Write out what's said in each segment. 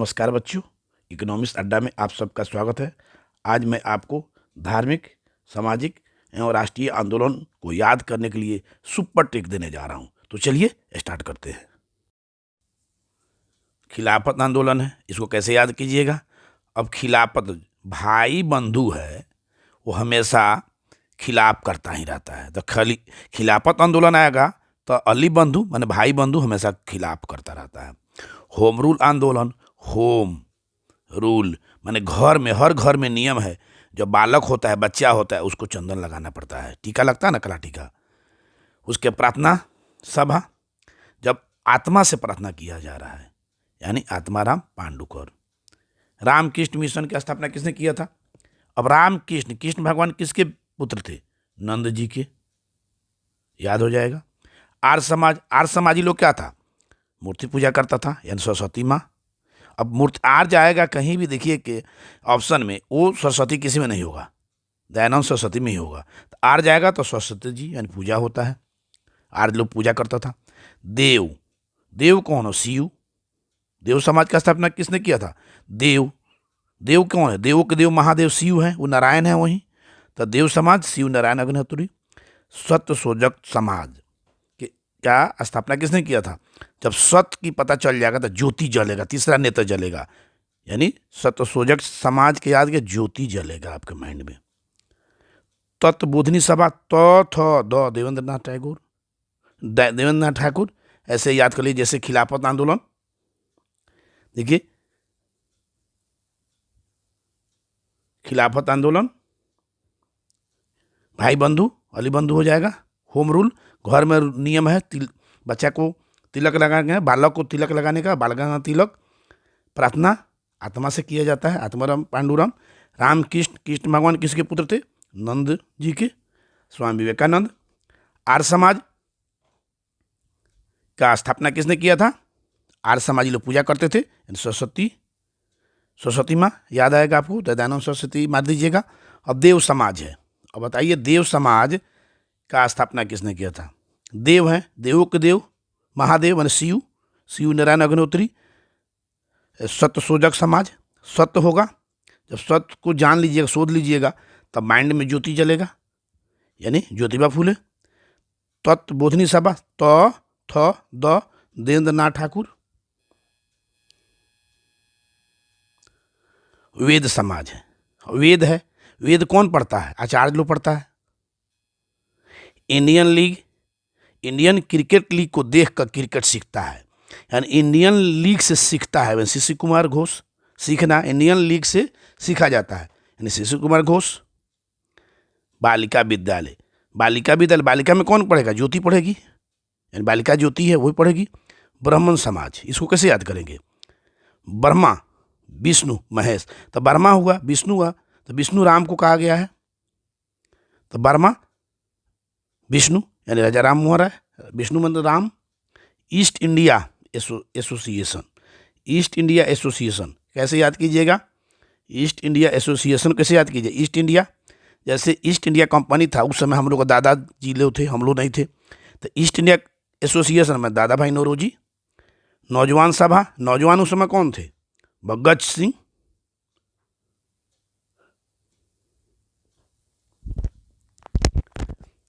नमस्कार बच्चों, इकोनॉमिक्स अड्डा में आप सबका स्वागत है। आज मैं आपको धार्मिक, सामाजिक एवं राष्ट्रीय आंदोलन को याद करने के लिए सुपर ट्रिक देने जा रहा हूं। तो चलिए स्टार्ट करते हैं। खिलाफत आंदोलन है, इसको कैसे याद कीजिएगा। अब खिलाफत भाई बंधु है, वो हमेशा खिलाफ करता ही रहता है। तो खिलाफत आंदोलन आएगा तो अली बंधु माने भाई बंधु हमेशा खिलाफ करता रहता है। होम रूल आंदोलन, होम रूल माने घर में, हर घर में नियम है, जो बालक होता है, बच्चा होता है, उसको चंदन लगाना पड़ता है, टीका लगता है ना, कला टीका। उसके प्रार्थना सभा, जब आत्मा से प्रार्थना किया जा रहा है, यानी आत्माराम पांडुकर। रामकृष्ण मिशन की स्थापना किसने किया था। अब रामकृष्ण, कृष्ण भगवान किसके पुत्र थे, नंद जी के, याद हो जाएगा। आर्य समाज, आर्य समाजी लोग क्या था, मूर्ति पूजा करता था, यानी सरस्वती माँ। अब मूर्ति आर्य आएगा कहीं भी, देखिए कि ऑप्शन में वो सरस्वती किसी में नहीं होगा, दयानंद सरस्वती में ही होगा। तो आर्य जाएगा तो सरस्वती जी यानी पूजा होता है, आर्य लोग पूजा करता था। देव, देव कौन हो, शिव। देव समाज का स्थापना किसने किया था, देव। देव कौन है, देवों के देव महादेव शिव है, वो नारायण है वहीं। तो देव समाज, शिव नारायण अग्निहोत्री। सत्य शोधक समाज क्या स्थापना किसने किया था। जब सत्य की पता चल जाएगा तो ज्योति जलेगा, तीसरा नेत्र जलेगा, यानी सत्य शोधक समाज के याद के ज्योति जलेगा आपके माइंड में। तत्वबोधिनी सभा, देवेंद्रनाथ टैगोर, देवेंद्रनाथ ठाकुर, ऐसे याद कर लीजिए। जैसे खिलाफत आंदोलन, देखिए खिलाफत आंदोलन भाई बंधु, अली बंधु हो जाएगा। होम रूल, घर में नियम है, बच्चा को तिलक लगाने, बालक को तिलक लगाने का, बालक का तिलक। प्रार्थना आत्मा से किया जाता है, आत्माराम पांडुराम। रामकृष्ण, कृष्ण भगवान किसके पुत्र थे, नंद जी के, स्वामी विवेकानंद। आर्य समाज का स्थापना किसने किया था, आर्य समाजी लोग पूजा करते थे, सरस्वती, सरस्वती माँ याद आएगा आपको, दयानंद सरस्वती मार दीजिएगा। अब देव समाज है, अब बताइए देव समाज का स्थापना किसने किया था। देव है, देवों के देव महादेव माने शिव, शिव नारायण अग्निहोत्री। सत्य शोधक समाज, सत्य होगा, जब सत्य को जान लीजिएगा, शोध लीजिएगा, तब माइंड में ज्योति जलेगा, यानी ज्योतिबा फूले। तत्वबोधिनी सभा, देवेंद्रनाथ ठाकुर। वेद समाज है, वेद है, वेद कौन पढ़ता है, आचार्य लोग पढ़ता है। Indian league, Indian cricket league को देखकर क्रिकेट सीखता है, यानी इंडियन लीग से सीखता है। शिशु कुमार घोष, सीखना इंडियन लीग से सीखा जाता है, यानी शिशु कुमार घोष। बालिका विद्यालय, बालिका विद्यालय, बालिका में कौन पढ़ेगा, ज्योति पढ़ेगी, यानी बालिका ज्योति है वही पढ़ेगी। ब्राह्मण समाज, इसको कैसे याद करेंगे, ब्रह्मा, विष्णु, महेश। तो ब्रह्मा हुआ, विष्णु हुआ, तो विष्णु राम को कहा गया है, तो ब्रह्मा विष्णु यानी राजा राम मोहन राय, विष्णु मतलब Ram. East India association, east India association कैसे याद कीजिएगा, ईस्ट इंडिया एसोसिएशन कैसे याद कीजिए। ईस्ट इंडिया, जैसे ईस्ट इंडिया कंपनी था उस समय, हम लोग दादाजी लोग थे, हम लोग नहीं थे। तो ईस्ट इंडिया एसोसिएशन में दादा भाई नौरोजी। नौजवान सभा, नौजवान उस समय कौन थे, भगत सिंह।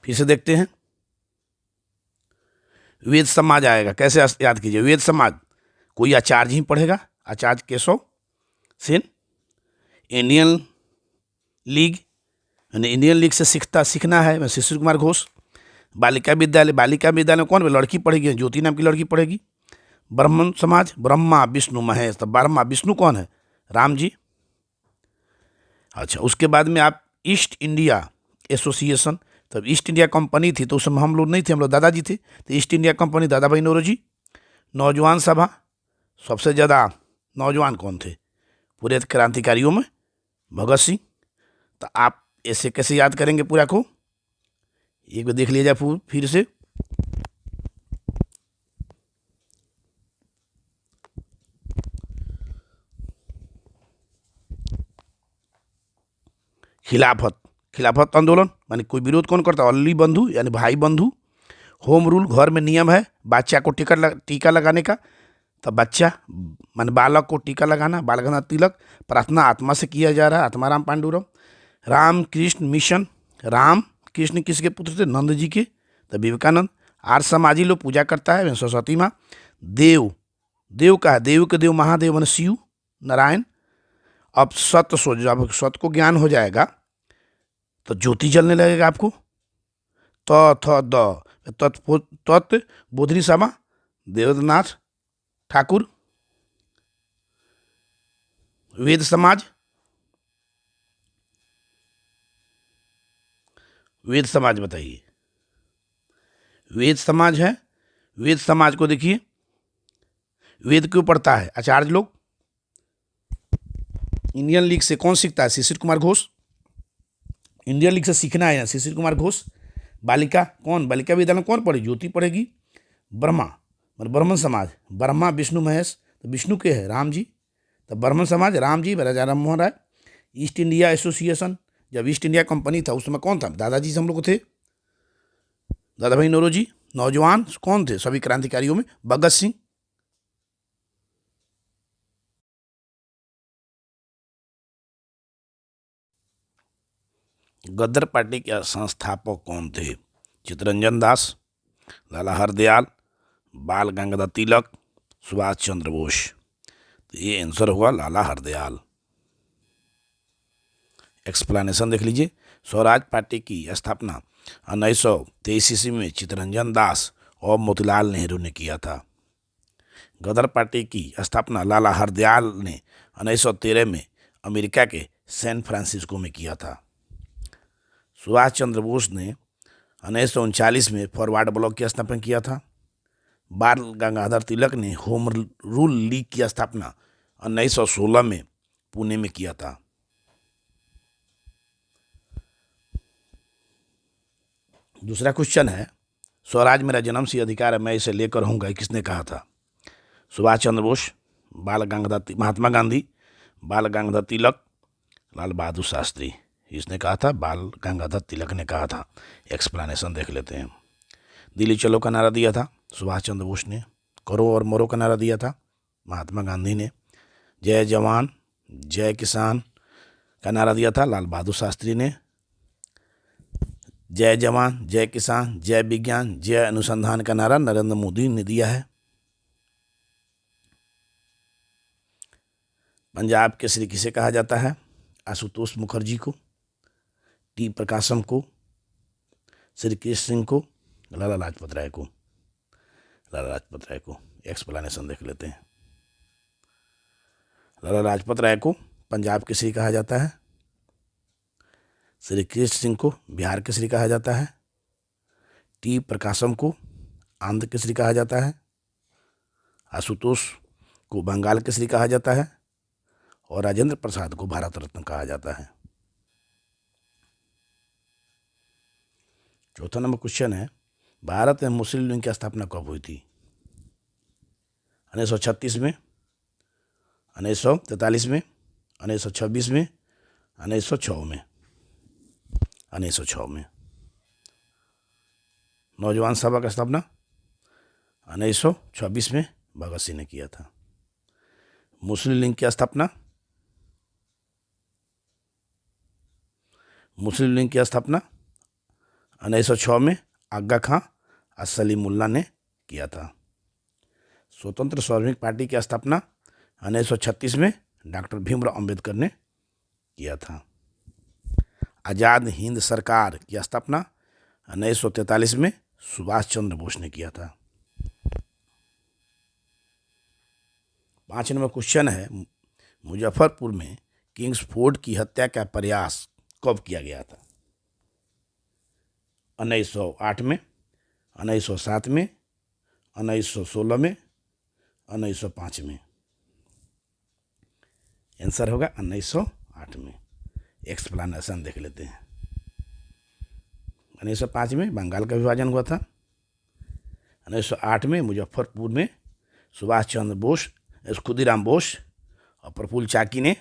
फिर से देखते हैं, वेद समाज आएगा, कैसे याद कीजिए। वेद समाज कोई आचार्य ही पढ़ेगा, आचार्य केशव सेन। इंडियन लीग, यानी इंडियन लीग से सीखना है, शिशु कुमार घोष। बालिका विद्यालय, बालिका विद्यालय में कौन, लड़की पढ़ेगी, ज्योति नाम की लड़की पढ़ेगी। ब्राह्मण समाज, ब्रह्मा विष्णु महेश। तो ब्रह्मा विष्णु कौन है, राम जी। अच्छा, उसके बाद में आप ईस्ट इंडिया एसोसिएशन, तब ईस्ट इंडिया कंपनी थी तो उस समय हम लोग नहीं थे, हम लोग दादाजी थे। तो ईस्ट इंडिया कंपनी दादा भाई नौरोजी। नौजवान सभा, सबसे ज़्यादा नौजवान कौन थे पूरे क्रांतिकारियों में, भगत सिंह। तो आप ऐसे कैसे याद करेंगे पूरा को, एक बार देख लीजिए फिर से। खिलाफत, खिलाफत आंदोलन माने कोई विरोध कौन करता, अली बंधु यानी भाई बंधु। होम रूल, घर में नियम है, बच्चा को टीका लगाने का, तब बच्चा मान बालक को टीका लगाना, बाल गंगा तिलक, प्रार्थना आत्मा से किया जा रहा है, आत्माराम पांडुरंग। राम कृष्ण मिशन, राम कृष्ण किसके पुत्र थे? नंद जी के, तो विवेकानंद। आर्य समाजी लोग पूजा करता है सरस्वती माँ। देव, देव का है, देव के देव महादेव मन शिव नारायण। अब सत्य सो, जब सत्य को ज्ञान हो जाएगा तो ज्योति जलने लगेगा आपको। त थ द तत् बोधनी सभा, देवेंद्रनाथ ठाकुर। वेद समाज, वेद समाज बताइए, वेद समाज है। वेद समाज को देखिए, वेद क्यों पढ़ता है आचार्य लोग? इंडियन लीग से कौन सीखता है? शिशिर कुमार घोष। इंडियन लीग से सीखना है शिशिर कुमार घोष। बालिका कौन? बालिका विद्यालय कौन पढ़े? ज्योति पढ़ेगी। ब्रह्मा मतलब ब्राह्मण समाज, ब्रह्मा विष्णु महेश, तो विष्णु के है राम जी, तो ब्राह्मण समाज राम जी, राजा Ram Mohan Roy. East India association, जब ईस्ट इंडिया कंपनी था उस समय कौन था? दादाजी से हम लोग थे, दादा भाई नौरोजी। नौजवान कौन थे सभी क्रांतिकारियों में? भगत सिंह। गदर पार्टी के संस्थापक कौन थे? चित्तरंजन दास, लाला हरदयाल, बाल गंगाधर तिलक, सुभाष चंद्र बोस। तो ये आंसर हुआ लाला हरदयाल। एक्सप्लेनेशन देख लीजिए। स्वराज पार्टी की स्थापना 1923 ईस्वी में चित्तरंजन दास और मोतीलाल नेहरू ने किया था। गदर पार्टी की स्थापना लाला हरदयाल ने 1913 में अमेरिका के सैन फ्रांसिस्को में किया था। सुभाष चंद्र बोस ने 1939 में फॉरवर्ड ब्लॉक की स्थापना किया था। बाल गंगाधर तिलक ने होम रूल लीग की स्थापना 1916 में पुणे में किया था। दूसरा क्वेश्चन है, स्वराज मेरा जन्म से अधिकार है, मैं इसे लेकर रहूंगा, किसने कहा था? सुभाष चंद्र बोस, बाल गंगाधर, महात्मा गांधी, बाल गंगाधर तिलक, लाल बहादुर शास्त्री। इसने कहा था, बाल गंगाधर तिलक ने कहा था। एक्सप्लेनेशन देख लेते हैं। दिल्ली चलो का नारा दिया था सुभाष चंद्र बोस ने। करो और मरो का नारा दिया था महात्मा गांधी ने। जय जवान जय किसान का नारा दिया था लाल बहादुर शास्त्री ने। जय जवान जय किसान जय विज्ञान जय अनुसंधान का नारा नरेंद्र मोदी ने दिया है। पंजाब केसरी किसे कहा जाता है? आशुतोष मुखर्जी को, टी प्रकाशम को, श्री कृष्ण सिंह को, लाला लाजपत राय को। लाला लाजपत राय को। एक्सप्लेनेशन देख लेते हैं। लाला लाजपत राय को पंजाब केसरी कहा जाता है। श्री कृष्ण सिंह को बिहार केसरी कहा जाता है। टी प्रकाशम को आंध्र केसरी कहा जाता है। आशुतोष को बंगाल केसरी कहा जाता है। और राजेंद्र प्रसाद को भारत रत्न कहा जाता है। चौथा नंबर क्वेश्चन है, भारत में मुस्लिम लीग की स्थापना कब हुई थी? 1936 में, 1943 में, 1926 में, 1906 में। 1906 में। नौजवान सभा का स्थापना 1926 में भगत सिंह ने किया था। मुस्लिम लीग की स्थापना, मुस्लिम लीग की स्थापना 1906 में आगा खां और सलीमुल्लाह ने किया था। स्वतंत्र श्रमिक पार्टी की स्थापना 1936 में डॉक्टर भीमराव अंबेडकर ने किया था। आज़ाद हिंद सरकार की स्थापना 1943 में सुभाष चंद्र बोस ने किया था। 5 नंबर क्वेश्चन है, मुजफ्फरपुर में किंग्सफोर्ड की हत्या का प्रयास कब किया गया था? 1908 में, 1907 में, 1916 में, 1905 में। आंसर होगा 1908 में। एक्सप्लेनेशन देख लेते हैं। 1905 में बंगाल का विभाजन हुआ था। 1908 में मुजफ्फरपुर में सुभाष चंद्र बोस, खुदीराम बोस और प्रफुल्ल चाकी ने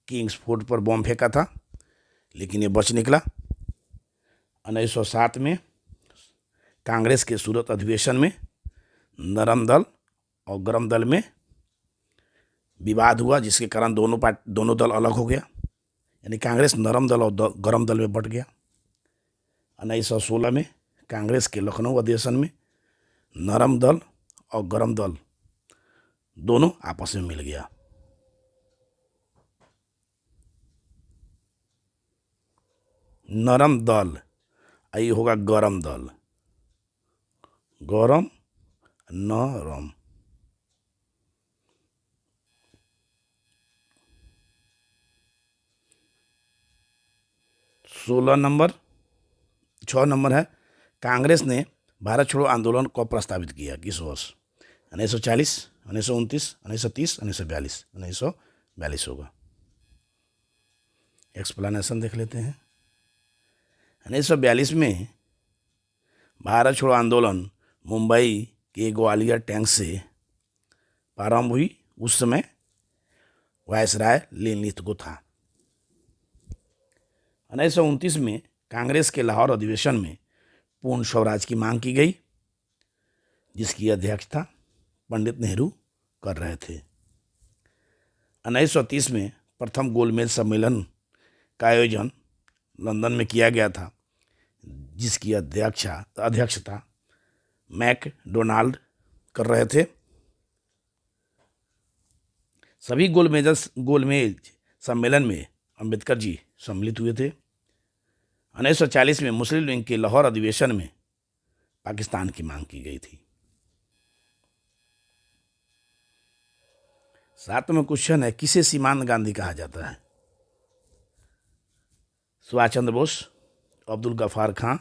किंग्सफोर्ड पर बम फेंका था, लेकिन ये बच निकला। 1907 में कांग्रेस के सूरत अधिवेशन में नरम दल और गरम दल में विवाद हुआ, जिसके कारण दोनों दल अलग हो गया, यानी कांग्रेस नरम दल और गरम दल में बंट गया। 1916 में कांग्रेस के लखनऊ अधिवेशन में नरम दल और गरम दल दोनों आपस में मिल गया। नरम दल, ये होगा गरम दल, गरम नरम। छः नंबर है, कांग्रेस ने भारत छोड़ो आंदोलन को प्रस्तावित किया किस वर्ष? 1940, 1929, 1930, 1942। 1942 होगा। एक्सप्लेनेशन देख लेते हैं। 1942 में भारत छोड़ो आंदोलन मुंबई के ग्वालियर टैंक से प्रारंभ हुई। उस समय वायसराय लीलित को था। 1929 में कांग्रेस के लाहौर अधिवेशन में पूर्ण स्वराज की मांग की गई, जिसकी अध्यक्षता पंडित नेहरू कर रहे थे। 1930 में प्रथम गोलमेज सम्मेलन का आयोजन लंदन में किया गया था, जिसकी अध्यक्षता मैकडोनाल्ड कर रहे थे। सभी गोलमेज सम्मेलन में अंबेडकर जी सम्मिलित हुए थे। 1940 में मुस्लिम लीग के लाहौर अधिवेशन में पाकिस्तान की मांग की गई थी। 7वां क्वेश्चन है, किसे सीमांत गांधी कहा जाता है? सुभाष चंद्र बोस, अब्दुल गफ्फार खां,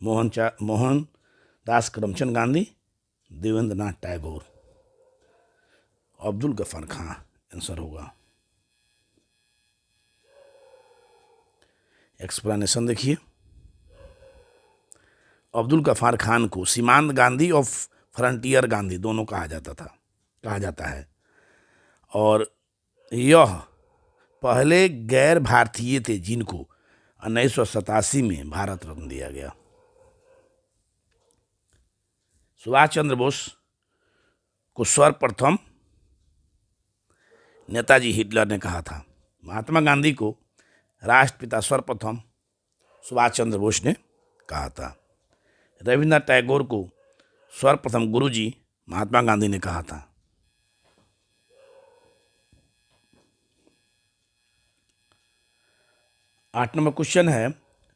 मोहनदास करमचंद गांधी, देवेंद्र नाथ टैगोर। अब्दुल गफ्फार खां आंसर होगा। एक्सप्लेनेशन देखिए। अब्दुल गफ्फार खान को सीमांत गांधी और फ्रंटियर गांधी दोनों कहा जाता है, और यह पहले गैर भारतीय थे जिनको 1987 में भारत रत्न दिया गया। सुभाष चंद्र बोस को सर्वप्रथम नेताजी हिटलर ने कहा था। महात्मा गांधी को राष्ट्रपिता सर्वप्रथम सुभाष चंद्र बोस ने कहा था। रविन्द्रनाथ टैगोर को सर्वप्रथम गुरुजी महात्मा गांधी ने कहा था। आठ नंबर क्वेश्चन है,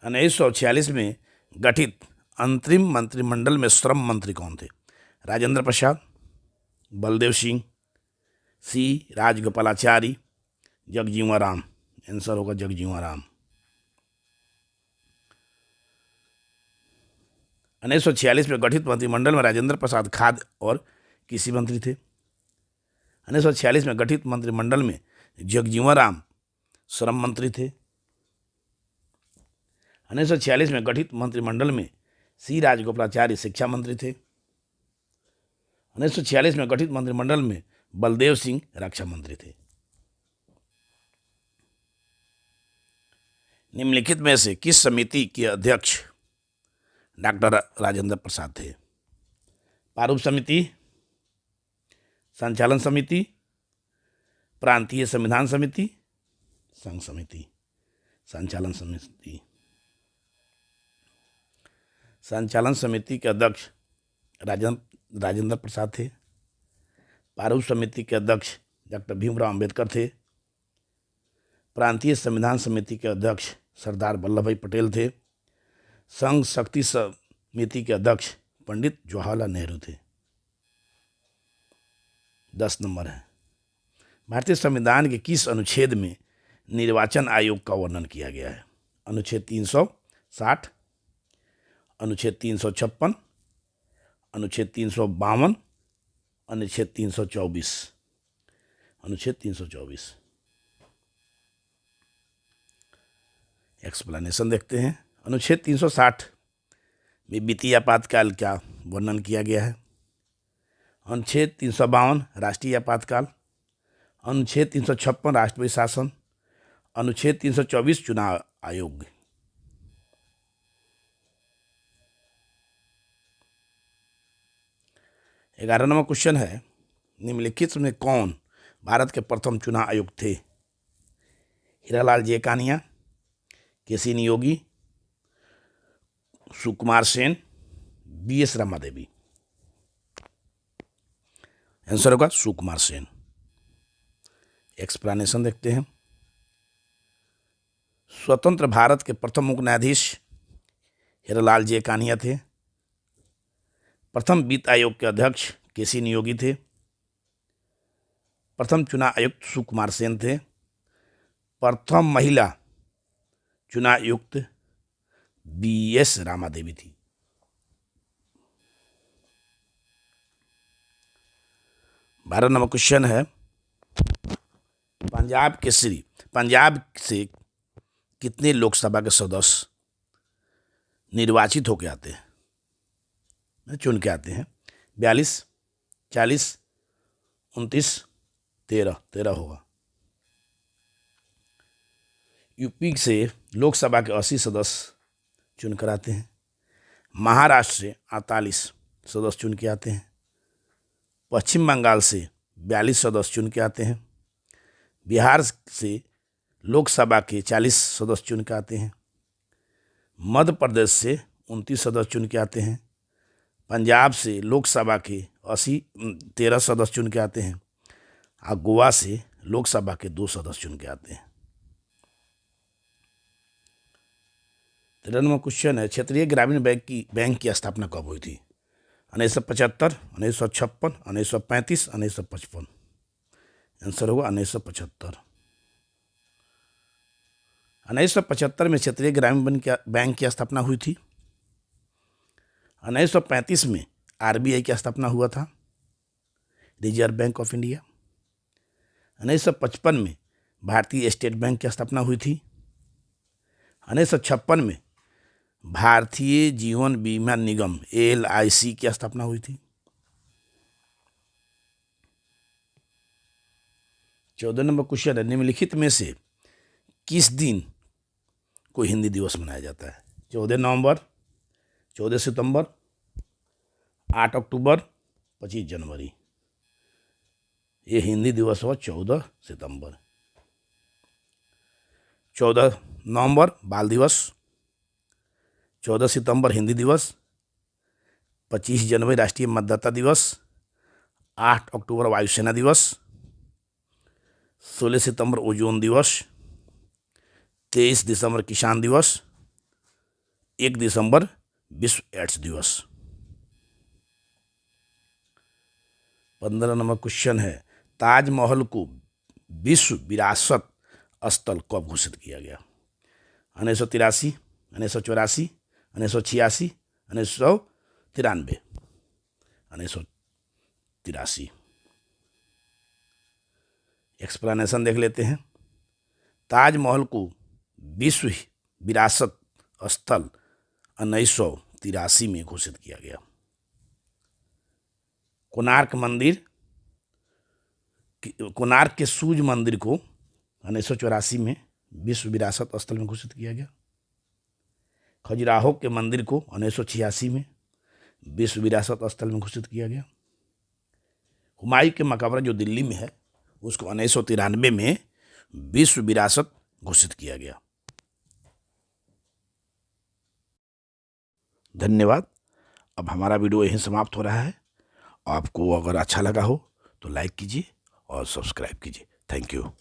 1946 में गठित अंतरिम मंत्रिमंडल में श्रम मंत्री कौन थे? राजेंद्र प्रसाद, बलदेव सिंह, सी राजगोपालाचारी, जगजीवन राम। आंसर होगा जगजीवन राम। 1946 में गठित मंत्रिमंडल में राजेंद्र प्रसाद खाद्य और कृषि मंत्री थे। 1946 में गठित मंत्रिमंडल में जगजीवन राम श्रम मंत्री थे। 1946 में गठित मंत्रिमंडल में सी राजगोपालाचारी शिक्षा मंत्री थे। 1946 में गठित मंत्रिमंडल में बलदेव सिंह रक्षा मंत्री थे। निम्नलिखित में से किस समिति के अध्यक्ष डॉक्टर राजेंद्र प्रसाद थे? प्रारूप समिति, संचालन समिति, प्रांतीय संविधान समिति, संघ समिति। संचालन समिति। संचालन समिति के अध्यक्ष राजेंद्र प्रसाद थे। प्रारूप समिति के अध्यक्ष डॉक्टर भीमराव अंबेडकर थे। प्रांतीय संविधान समिति के अध्यक्ष सरदार वल्लभ भाई पटेल थे। संघ शक्ति समिति के अध्यक्ष पंडित जवाहरलाल नेहरू थे। 10 नंबर है, भारतीय संविधान के किस अनुच्छेद में निर्वाचन आयोग का वर्णन किया गया है? अनुच्छेद 360, अनुच्छेद 356, अनुच्छेद 352, अनुच्छेद 324। अनुच्छेद 324। एक्सप्लेनेशन देखते हैं। अनुच्छेद 360 में वित्तीय आपातकाल का वर्णन किया गया है। अनुच्छेद 352 राष्ट्रीय आपातकाल, अनुच्छेद 356 राष्ट्रपति शासन, अनुच्छेद 324 चुनाव आयोग। ग्यारह नंबर क्वेश्चन है, निम्नलिखित में कौन भारत के प्रथम चुनाव आयुक्त थे? हीरालाल जे कानिया, केसी नियोगी, सुकुमार सेन, BS रामादेवी। आंसर होगा सुकुमार सेन। एक्सप्लेनेशन देखते हैं। स्वतंत्र भारत के प्रथम मुख्य न्यायाधीश हीरालाल जे कानिया थे। प्रथम वित्त आयोग के अध्यक्ष केसी नियोगी थे। प्रथम चुनाव आयुक्त सुकुमार सेन थे। प्रथम महिला चुनाव आयुक्त BS रामादेवी थी। बारह नंबर क्वेश्चन है, पंजाब से कितने लोकसभा के सदस्य निर्वाचित होकर आते हैं, चुन के आते हैं? 42, 40, 29, 13 होगा। यूपी से लोकसभा के 80 सदस्य चुन कर आते हैं। महाराष्ट्र से 48 सदस्य चुन के आते हैं। पश्चिम बंगाल से 42 सदस्य चुन के आते हैं। बिहार से लोकसभा के 40 सदस्य चुन के आते हैं। मध्य प्रदेश से 29 सदस्य चुन के आते हैं। पंजाब से लोकसभा के 13 सदस्य चुन के आते हैं। और गोवा से लोकसभा के 2 सदस्य चुन के आते हैं। 13 नंबर क्वेश्चन है, क्षेत्रीय ग्रामीण बैंक की स्थापना कब हुई थी? 1975, 1956, 1935, 1955। आंसर होगा 1975। 1975 में क्षेत्रीय ग्रामीण बैंक की स्थापना हुई थी। 1935 में RBI की स्थापना हुआ था, रिजर्व बैंक ऑफ इंडिया। 1955 में भारतीय स्टेट बैंक की स्थापना हुई थी। 1956 में भारतीय जीवन बीमा निगम LIC की स्थापना हुई थी। 14 नंबर क्वेश्चन है, निम्नलिखित में से किस दिन को हिंदी दिवस मनाया जाता है? 14 नवंबर, 14 सितंबर, 8 अक्टूबर, 25 जनवरी। ये हिंदी दिवस हुआ 14 सितंबर। 14 नवंबर बाल दिवस, 14 सितंबर हिंदी दिवस, 25 जनवरी राष्ट्रीय मतदाता दिवस, 8 अक्टूबर वायुसेना दिवस, 16 सितंबर ओजोन दिवस, 23 दिसंबर किसान दिवस, 1 दिसंबर विश्व एड्स दिवस। 15 नंबर क्वेश्चन है, ताजमहल को विश्व विरासत स्थल कब घोषित किया गया? 1983, 1984, 1986, 1993। 1983। एक्सप्लेनेशन देख लेते हैं। ताजमहल को विश्व विरासत स्थल 1983 में घोषित किया गया। कोणार्क के सूर्य मंदिर को 1984 में विश्व विरासत स्थल में घोषित किया गया। खजुराहो के मंदिर को 1986 में विश्व विरासत स्थल में घोषित किया गया। हुमायूं के मकबरा जो दिल्ली में है उसको 1993 में विश्व विरासत घोषित किया गया। धन्यवाद। अब हमारा वीडियो यहीं समाप्त हो रहा है। आपको अगर अच्छा लगा हो तो लाइक कीजिए और सब्सक्राइब कीजिए। Thank you.